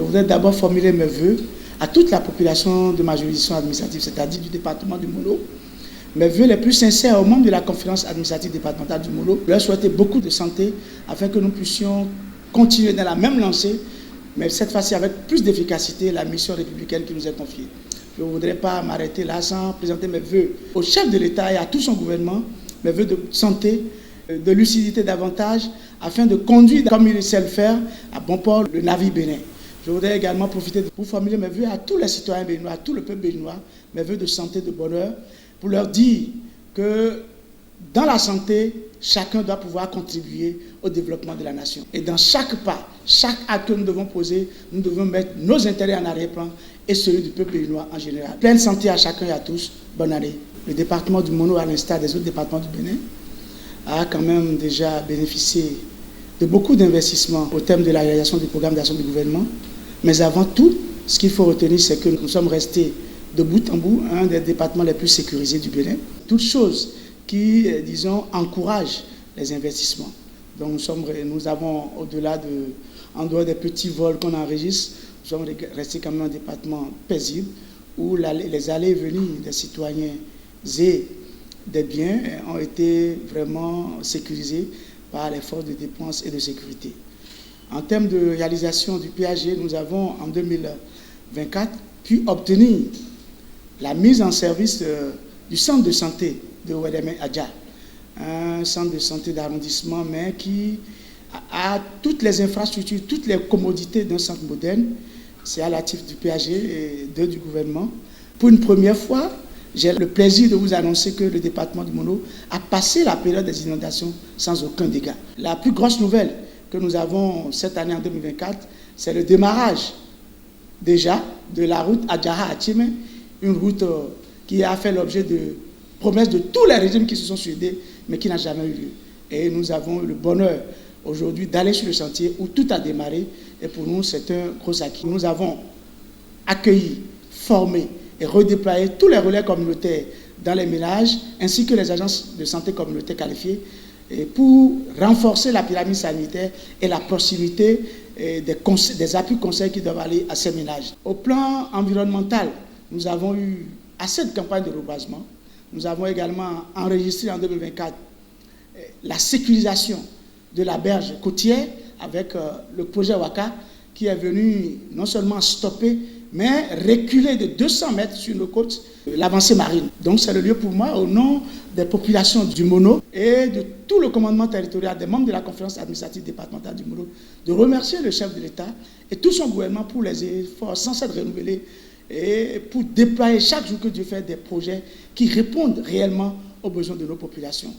voudrais d'abord formuler mes vœux à toute la population de ma juridiction administrative, c'est-à-dire du département du Molo. Mes vœux les plus sincères aux membres de la conférence administrative départementale du Molo. Je leur souhaite beaucoup de santé afin que nous puissions continuer dans la même lancée, mais cette fois-ci avec plus d'efficacité, la mission républicaine qui nous est confiée. Je ne voudrais pas m'arrêter là sans présenter mes vœux au chef de l'État et à tout son gouvernement, mes vœux de santé, de lucidité davantage, afin de conduire, comme il sait le faire, à bon port le navire bénin. Je voudrais également profiter pour formuler mes vœux à tous les citoyens béninois, à tout le peuple béninois, mes vœux de santé, de bonheur, pour leur dire que dans la santé, chacun doit pouvoir contribuer au développement de la nation. Et dans chaque pas, chaque acte que nous devons poser, nous devons mettre nos intérêts en arrière-plan et celui du peuple béninois en général. Pleine santé à chacun et à tous. Bonne année. Le département du Mono, à l'instar des autres départements du Bénin, a quand même déjà bénéficié de beaucoup d'investissements au thème de la réalisation du programme d'action du gouvernement. Mais avant tout, ce qu'il faut retenir, c'est que nous sommes restés de bout en bout un des départements les plus sécurisés du Bénin. Toutes choses qui, disons, encouragent les investissements. Donc nous avons, au-delà en dehors des petits vols qu'on enregistre, nous sommes restés quand même un département paisible où les allées et venues des citoyens et des biens ont été vraiment sécurisés par les forces de défense et de sécurité. En termes de réalisation du PAG, nous avons en 2024 pu obtenir la mise en service du centre de santé de Ouédémé-Adja, un centre de santé d'arrondissement, mais qui a toutes les infrastructures, toutes les commodités d'un centre moderne. C'est à l'actif du PAG et du gouvernement. Pour une première fois, j'ai le plaisir de vous annoncer que le département du Mono a passé la période des inondations sans aucun dégât. La plus grosse nouvelle que nous avons cette année en 2024, c'est le démarrage déjà de la route Adjara-Atime, une route qui a fait l'objet de promesses de tous les régimes qui se sont succédés, mais qui n'a jamais eu lieu. Et nous avons eu le bonheur aujourd'hui d'aller sur le chantier où tout a démarré, et pour nous c'est un gros acquis. Nous avons accueilli, formé et redéployé tous les relais communautaires dans les ménages, ainsi que les agences de santé communautaires qualifiées, et pour renforcer la pyramide sanitaire et la proximité des appuis conseils qui doivent aller à ces ménages. Au plan environnemental, nous avons eu assez de campagnes de reboisement. Nous avons également enregistré en 2024 la sécurisation de la berge côtière avec le projet Waka qui est venu non seulement stopper, mais reculer de 200 mètres sur nos côtes l'avancée marine. Donc c'est le lieu pour moi, au nom des populations du Mono et de tout le commandement territorial des membres de la conférence administrative départementale du Mono, de remercier le chef de l'État et tout son gouvernement pour les efforts sans cesse renouvelés et pour déployer chaque jour que Dieu fait des projets qui répondent réellement aux besoins de nos populations.